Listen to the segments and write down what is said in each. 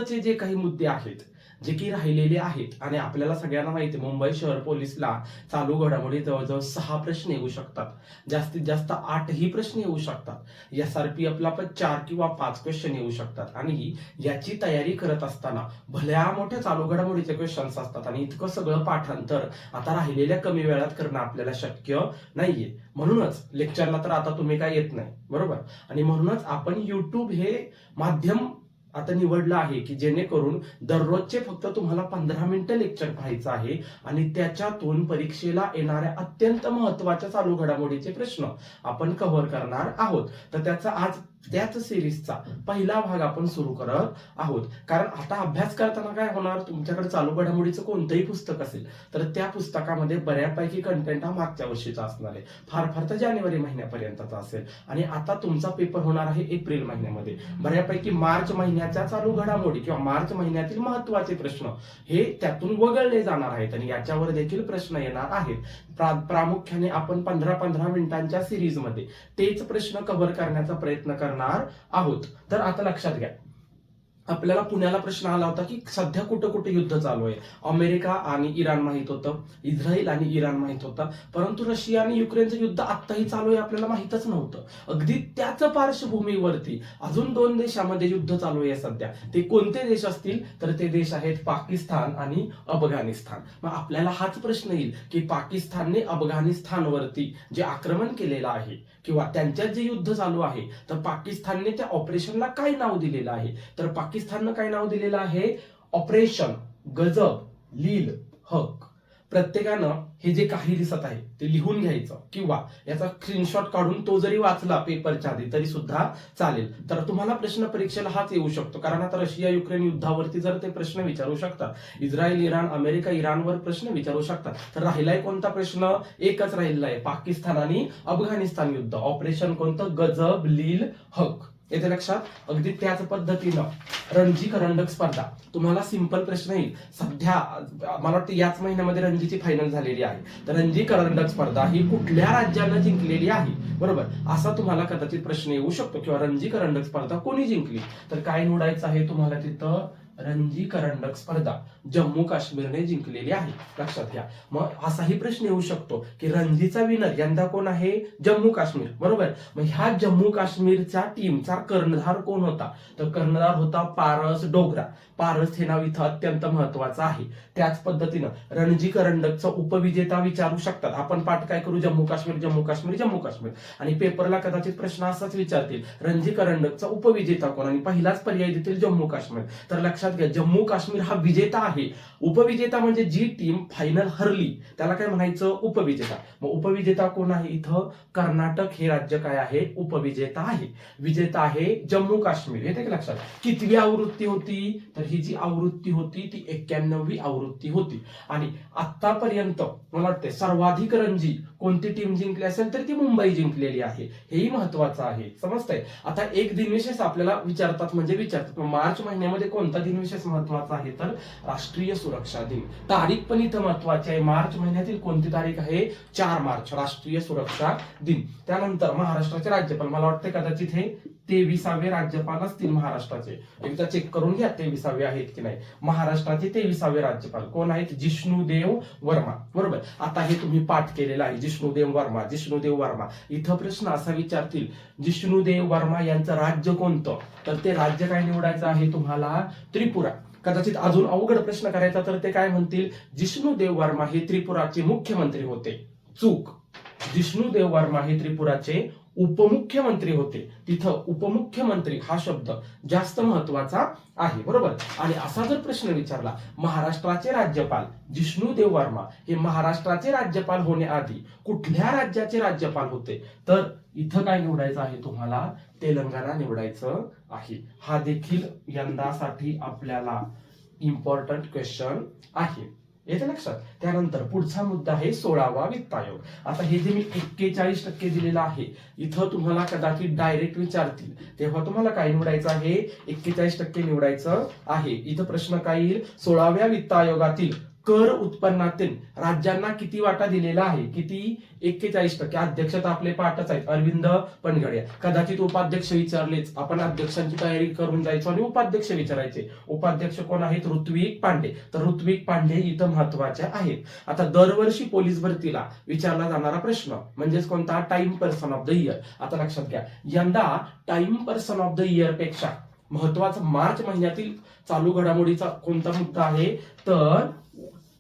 महत्वाचे जे काही मुद्दे आहेत जे की राहिलेले आहेत, आणि आपल्याला सगळ्यांना माहिती आहे मुंबई शहर पोलीसला चालू घडामोडी जवळजवळ 6 प्रश्न येऊ शकतात, जास्तीत जास्त 8ही प्रश्न येऊ शकतात. SRP आपला पण 4 किंवा 5 क्वेश्चन येऊ शकतात. आणि याची तयारी करत असताना भल्या मोठ्या चालू घडामोडीचे क्वेश्चन्स असतात, आणि इतकं सगळं पाठांतर आता राहिलेल्या कमी वेळात करणं आपल्याला शक्य नाहीये. म्हणूनच लेक्चरला तर आता तुम्ही काय येत नाही, बरोबर. आणि म्हणूनच आपण युट्यूब हे माध्यम आता निवडलं आहे की जेणेकरून दररोजचे फक्त तुम्हाला 15 मिनिटं लेक्चर पाहायचं आहे, आणि त्याच्यातून परीक्षेला येणाऱ्या अत्यंत महत्वाच्या चालू घडामोडीचे प्रश्न आपण कव्हर करणार आहोत. तर त्याचा आज त्याच सिरीजचा पहिला भाग आपण सुरू करत आहोत. कारण आता अभ्यास करताना काय होणार, तुमच्याकडे चालू घडामोडीचं कोणतंही पुस्तक असेल तर त्या पुस्तकामध्ये बऱ्यापैकी कंटेंट हा मागच्या वर्षीचा असणार आहे, फार फार तर जानेवारी महिन्यापर्यंतचा असेल. आणि आता तुमचा पेपर होणार आहे एप्रिल महिन्यामध्ये. बऱ्यापैकी मार्च महिन्याच्या चालू घडामोडी किंवा मार्च महिन्यातील महत्वाचे प्रश्न हे त्यातून वगळले जाणार आहेत, आणि याच्यावर देखील प्रश्न येणार आहेत. प्रामुख्याने आपण 15-15 मिनिटांच्या सिरीजमध्ये तेच प्रश्न कव्हर करण्याचा प्रयत्न करणार आहोत. तर आता लक्षात घ्या, आपल्याला पुण्याला प्रश्न आला होता की सध्या कुठं कुठे युद्ध चालू आहे. अमेरिका आणि इराण माहित होतं, इस्रायल आणि इराण माहित होतं, परंतु रशिया आणि युक्रेनचं युद्ध आत्ताही चालू आहे आपल्याला माहितच नव्हतं. अगदी त्याच पार्श्वभूमीवरती अजून 2 देशामध्ये युद्ध चालू आहे सध्या. ते कोणते देश असतील तर ते देश आहेत पाकिस्तान आणि अफगाणिस्तान. मग आपल्याला हाच प्रश्न येईल की पाकिस्तानने अफगाणिस्तानवरती जे आक्रमण केलेलं आहे किंवा त्यांच्यात जे युद्ध चालू आहे, तर पाकिस्तानने त्या ऑपरेशनला काय नाव दिलेलं आहे, तर पाकिस्ताननं काय नाव दिलेलं आहे, ऑपरेशन गजब लील हक. प्रत्येकानं हे जे काही दिसत आहे ते लिहून घ्यायचं, किंवा याचा स्क्रीनशॉट काढून तो जरी वाचला पेपरच्या आधी तरी सुद्धा चालेल. तर तुम्हाला प्रश्न परीक्षेला हाच येऊ शकतो, कारण आता रशिया युक्रेन युद्धावरती जर ते प्रश्न विचारू शकतात, इस्रायल इराण अमेरिका इराणवर प्रश्न विचारू शकतात, तर राहिलाय कोणता प्रश्न, एकच राहिलेला आहे, पाकिस्तान आणि अफगाणिस्तान युद्ध, ऑपरेशन कोणतं, गजब लील हक. येते लक्षात. अगदी त्याच पद्धतीनं रणजी करंडक स्पर्धा, तुम्हाला सिंपल प्रश्न येईल. सध्या मला वाटतं याच महिन्यामध्ये रणजीची फायनल झालेली आहे, तर रणजी करंडक स्पर्धा ही कुठल्या राज्यानं जिंकलेली आहे, बरोबर, असा तुम्हाला कदाचित प्रश्न येऊ शकतो. किंवा रणजी करंडक स्पर्धा कोणी जिंकली, तर काय निवडायचं आहे तुम्हाला तिथं, रणजी करंडक स्पर्धा जम्मू काश्मीरने जिंकलेली आहे, लक्षात घ्या. मग असाही प्रश्न येऊ शकतो की रणजीचा विनर यंदा कोण आहे, जम्मू काश्मीर, बरोबर. मग ह्या जम्मू काश्मीरच्या टीमचा कर्णधार कोण होता, तर कर्णधार होता पारस डोगरा. पारस हे नाव इथं अत्यंत महत्वाचं आहे. त्याच पद्धतीनं रणजी करंडकचा उपविजेता विचारू शकतात. आपण पाठ काय करू, जम्मू काश्मीर जम्मू काश्मीर जम्मू काश्मीर, आणि पेपरला कदाचित प्रश्न असाच विचारतील, रणजी करंडकचा उपविजेता कोण, आणि पहिलाच पर्याय देतील जम्मू काश्मीर. तर लक्षात घ्या, जम्मू काश्मीर हा विजेता आहे. उपविजेता म्हणजे जी टीम फायनल हरली त्याला काय म्हणायचं, उपविजेता. मग उपविजेता कोण आहे इथं, कर्नाटक हे राज्य काय आहे, उपविजेता आहे. विजेता आहे जम्मू काश्मीर. येते की लक्षात. कितवी आवृत्ती होती, तर ही जी आवृत्ती होती ती 91वी आवृत्ती होती. आणि आतापर्यंत मला वाटते सर्वाधिक रणजी कोणती टीम जिंकली असेल तर ती मुंबई जिंकलेली आहे, हेही महत्वाचं आहे. समजतंय. आता एक दिनविशेष आपल्याला विचारतात, म्हणजे विचारतात मार्च महिन्यामध्ये कोणता दिनविशेष महत्वाचा आहे, तर राष्ट्रीय सुरक्षा दिन. तारीख पण इथं महत्वाची आहे. मार्च महिन्यातील कोणती तारीख आहे, 4 मार्च, राष्ट्रीय सुरक्षा दिन. त्यानंतर महाराष्ट्राचे राज्यपाल, मला वाटते कदाचित हे 23वे राज्यपाल असतील महाराष्ट्राचे, एकदा चेक करून घ्या 23वे आहेत की नाही. महाराष्ट्राचे 23वे राज्यपाल कोण आहेत, जिष्णुदेव वर्मा, बरोबर. आता हे तुम्ही पाठ केलेलं आहे, जिष्णुदेव वर्मा, जिष्णुदेव वर्मा. इथं प्रश्न असा विचारतील, जिष्णुदेव वर्मा यांचं राज्य कोणतं, तर ते राज्य काय निवडायचं आहे तुम्हाला, त्रिपुरा. कदाचित अजून अवघड प्रश्न करायचा तर ते काय म्हणतील, जिष्णुदेव वर्मा हे त्रिपुराचे मुख्यमंत्री होते. चूक, जिष्णुदेव वर्मा हे त्रिपुराचे उपमुख्यमंत्री होते. तिथं उपमुख्यमंत्री हा शब्द जास्त महत्वाचा आहे, बरोबर. आणि असा जर प्रश्न विचारला, महाराष्ट्राचे राज्यपाल जिष्णुदेव वर्मा हे महाराष्ट्राचे राज्यपाल होण्याआधी कुठल्या राज्याचे राज्यपाल होते, तर इथं काय निवडायचं आहे तुम्हाला, तेलंगणा निवडायचं आहे. हा देखील यंदासाठी आपल्याला इम्पॉर्टंट क्वेश्चन आहे, येते लक्षात. त्यानंतर पुढचा मुद्दा आहे 16वा वित्त आयोग. आता हे जे मी 41% दिलेलं आहे, इथं तुम्हाला कदाचित डायरेक्ट विचारतील, तेव्हा तुम्हाला काय निवडायचं आहे, 41% निवडायचं आहे. इथं प्रश्न काय येईल, 16व्या वित्त आयोगातील कर उत्पन्नातील राज्यांना किती वाटा दिलेला आहे, किती 41%. अध्यक्षता आपले पाठच आहेत, अरविंद पनगडिया. कदाचित उपाध्यक्ष विचारलेच, आपण अध्यक्षांची तयारी करून जायचो आणि उपाध्यक्ष विचारायचे. उपाध्यक्ष कोण आहेत? ऋत्विक पांडे. तर ऋत्विक पांडे इथं महत्वाचे आहेत. आता दरवर्षी पोलीस भरतीला विचारला जाणारा प्रश्न म्हणजेच कोणता? Time person of the year. आता लक्षात घ्या, यंदा time person of the year पेक्षा महत्वाचा मार्च महिन्यातील चालू घडामोडीचा कोणता मुद्दा आहे? तर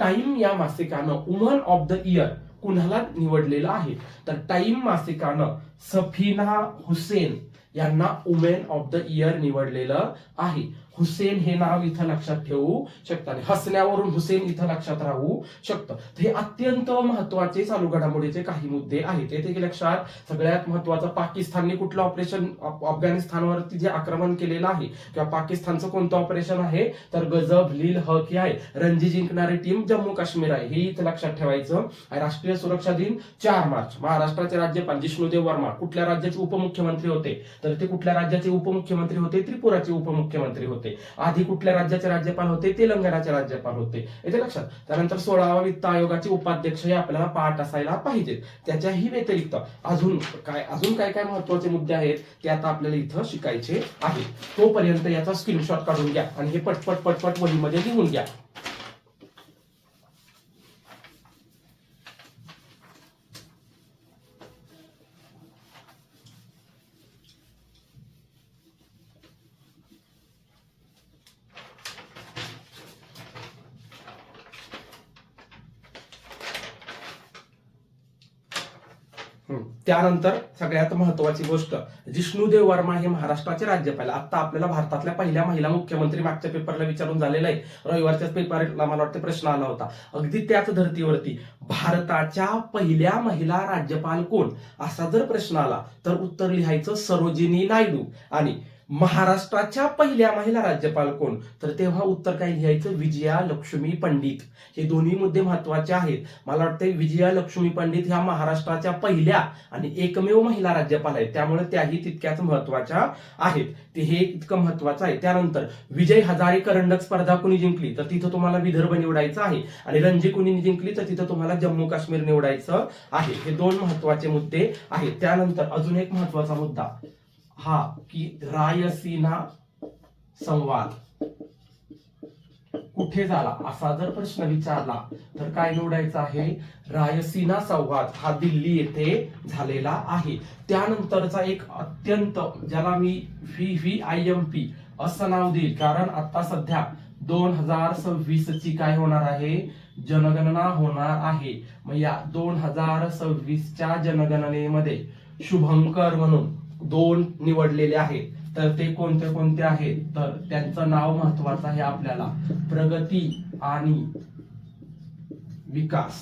टाइम या मासिकानं वुमन ऑफ द इयर कुणाला निवडलेलं आहे? तर टाइम मासिकानं सफीना हुसेन यांना वुमेन ऑफ द इयर निवडलेलं आहे. हुसेन हे नाव इथं लक्षात ठेवू शकता, हसण्यावरून हुसेन इथं लक्षात राहू शकतं. हे अत्यंत महत्वाचे चालू घडामोडीचे काही मुद्दे आहेत. येथे लक्षात, सगळ्यात महत्वाचं, पाकिस्तानने कुठलं ऑपरेशन अफगाणिस्तानवरती जे आक्रमण केलेलं आहे किंवा पाकिस्तानचं कोणतं ऑपरेशन आहे? तर गजब लील हक हे आहे. रणजी जिंकणारी टीम जम्मू काश्मीर आहे, हे इथं लक्षात ठेवायचं. राष्ट्रीय सुरक्षा दिन 4 मार्च. महाराष्ट्राचे राज्यपाल जिष्णुदेव वर्मा कुठल्या राज्याचे उपमुख्यमंत्री होते? तर ते कुठल्या राज्याचे उपमुख्यमंत्री होते? त्रिपुराचे उपमुख्यमंत्री होते. आधी कुठल्या राज्याचे राज्यपाल होते? तेलंगणाचे राज्यपाल होते. येथे लक्षात. त्यानंतर 16वा वित्त आयोगाचे उपाध्यक्ष हे आपल्याला पाठ असायला पाहिजेत. त्याच्याही व्यतिरिक्त अजून काय काय महत्वाचे मुद्दे आहेत ते आता आपल्याला इथं शिकायचे आहे. तोपर्यंत याचा स्क्रीनशॉट काढून घ्या आणि हे पटपट वहीमध्ये लिहून घ्या. त्यानंतर सगळ्यात महत्वाची गोष्ट, जिष्णुदेव वर्मा हे महाराष्ट्राचे राज्यपाल. आता आपल्याला भारतातल्या पहिल्या महिला मुख्यमंत्री मागच्या पेपरला विचारून झालेला आहे. रविवारच्याच पेपरला मला वाटतं प्रश्न आला होता. अगदी त्याच धर्तीवरती भारताच्या पहिल्या महिला राज्यपाल कोण, असा जर प्रश्न आला तर उत्तर लिहायचं सरोजिनी नायडू. आणि महाराष्ट्राच्या पहिल्या महिला राज्यपाल कोण, तर तेव्हा उत्तर काय लिहायचं? विजया लक्ष्मी पंडित. हे दोन्ही मुद्दे महत्वाचे आहेत. मला वाटतं विजया लक्ष्मी पंडित ह्या महाराष्ट्राच्या पहिल्या आणि एकमेव महिला राज्यपाल आहेत, त्यामुळे त्याही तितक्याच महत्वाच्या आहेत. ते हे इतकं महत्वाचं आहे. त्यानंतर विजय हजारे करंडक स्पर्धा कुणी जिंकली, तर तिथं तुम्हाला विदर्भ निवडायचं आहे. आणि रणजी कुणी जिंकली, तर तिथं तुम्हाला जम्मू काश्मीर निवडायचं आहे. हे दोन महत्वाचे मुद्दे आहेत. त्यानंतर अजून एक महत्वाचा मुद्दा हा की रायसीना संवाद कुठे झाला, असा जर प्रश्न विचारला तर काय निवडायचं आहे? रायसीना संवाद हा दिल्ली येथे झालेला आहे. त्यानंतरचा एक अत्यंत, ज्याला मी VVIMP असं नाव देईल, कारण आता सध्या 2026 ची काय होणार आहे? जनगणना होणार आहे. मग या 2026च्या जनगणनेमध्ये शुभंकर म्हणून 2 निवडलेले आहेत. तर ते कोणते कोणते आहेत? तर त्यांचं नाव महत्वाचं आहे आपल्याला, प्रगती आणि विकास.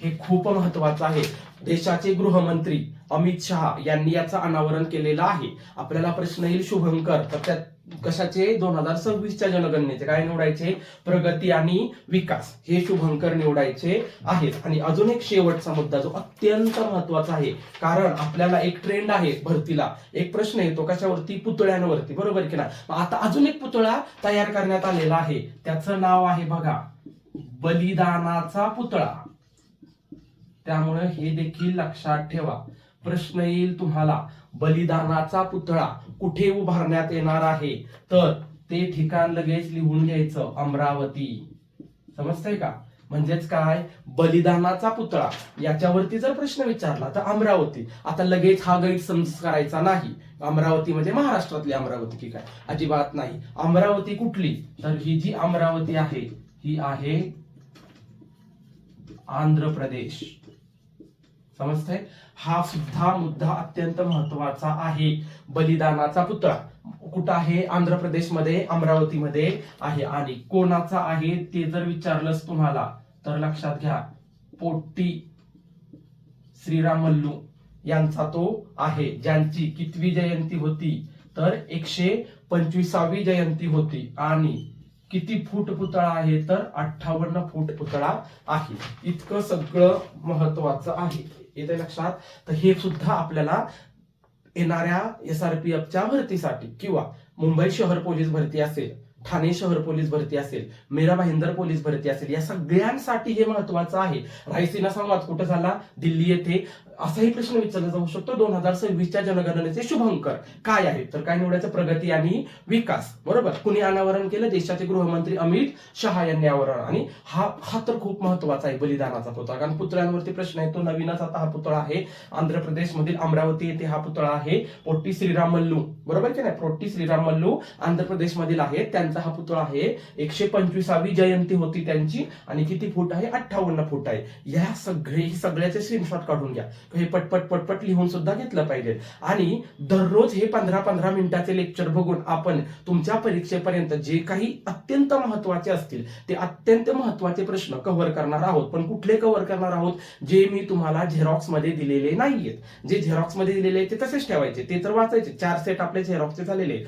हे खूप महत्वाचं आहे. देशाचे गृहमंत्री अमित शहा यांनी याचं अनावरण केलेलं आहे. आपल्याला प्रश्न येईल शुभंकर, तर त्यात कशाचे? 2026च्या जनगणनेचे काय निवडायचे? प्रगती आणि विकास, हे शुभंकर निवडायचे आहेत. आणि अजून एक शेवटचा मुद्दा जो अत्यंत महत्वाचा आहे, कारण आपल्याला एक ट्रेंड आहे भरतीला, एक प्रश्न येतो कशावरती? पुतळ्यांवरती, बरोबर की नाही? आता अजून एक पुतळा तयार करण्यात आलेला आहे, त्याचं नाव आहे बघा, बलिदानाचा पुतळा. त्यामुळे हे देखील लक्षात ठेवा. प्रश्न येईल तुम्हाला, बलिदानाचा पुतळा कुठे उभारण्यात येणार आहे? तर ते ठिकाण लगेच लिहून घ्यायचं, अमरावती. समजतंय का? म्हणजेच काय? बलिदानाचा पुतळा याच्यावरती जर प्रश्न विचारला तर अमरावती. आता लगेच हा गैरसमज करायचा नाही, अमरावती म्हणजे महाराष्ट्रातली अमरावती की काय? अजिबात नाही. अमरावती कुठली? तर ही जी अमरावती आहे ही आहे आंध्र प्रदेश. समजतंय? हा सुद्धा मुद्दा अत्यंत महत्वाचा आहे. बलिदानाचा पुतळा कुठं आहे? आंध्र प्रदेशमध्ये, अमरावतीमध्ये आहे. आणि कोणाचा आहे ते जर विचारलंच तुम्हाला तर लक्षात घ्या, पोट्टी श्रीरामल्लू यांचा तो आहे, ज्यांची कितवी जयंती होती? तर 125वी जयंती होती. आणि किती फूट पुतळा आहे? तर 58 फूट पुतळा आहे. इतकं सगळं महत्वाचं आहे, येते लक्षात. तर हे सुद्धा आपल्याला येणाऱ्या SRPFच्या भरतीसाठी किंवा मुंबई शहर पोलीस भरती असेल, ठाणे शहर पोलीस भरती असेल, मीरा भाईंदर पोलीस भरती असेल, या सगळ्यांसाठी हे महत्वाचं आहे. रायसीना संवाद कुठं झाला? दिल्ली येथे. असाही प्रश्न विचारला जाऊ शकतो, 2026च्या जनगणनेचे शुभंकर काय आहेत? तर काय निवडायचं? प्रगती आणि विकास. बरोबर. कुणी अनावरण केलं? देशाचे गृहमंत्री अमित शहा यांनी अनावरण. आणि हा तर खूप महत्वाचा आहे, बलिदानाचा पुतळा. कारण पुतळ्यांवरती प्रश्न येतो. नवीनच आता हा पुतळा आहे, आंध्र प्रदेशमधील अमरावती येथे हा पुतळा आहे. पोट्टी श्रीराम मल्लू, बरोबर की नाही? पोट्टी श्रीराम मल्लू आंध्र प्रदेशमधील आहे, त्यांचा हा पुतळा आहे. 125वी जयंती होती त्यांची. आणि किती फूट आहे? 58 फूट आहे. या सगळ्याचे स्क्रीनशॉट काढून घ्या. हे पटपट लिहून सुद्धा घेतलं पाहिजे. आणि दररोज हे 15-15 मिनिटाचे लेक्चर बघून आपण तुमच्या परीक्षेपर्यंत जे काही अत्यंत महत्वाचे असतील ते अत्यंत महत्वाचे प्रश्न कव्हर करणार आहोत. पण कुठले कव्हर करणार आहोत? जे मी तुम्हाला झेरॉक्स मध्ये दिलेले नाहीयेत. जे झेरॉक्स मध्ये दिलेले आहेत ते तसेच ठेवायचे, ते तर वाचायचे. 4 सेट आपले झेरॉक्सचे झालेले.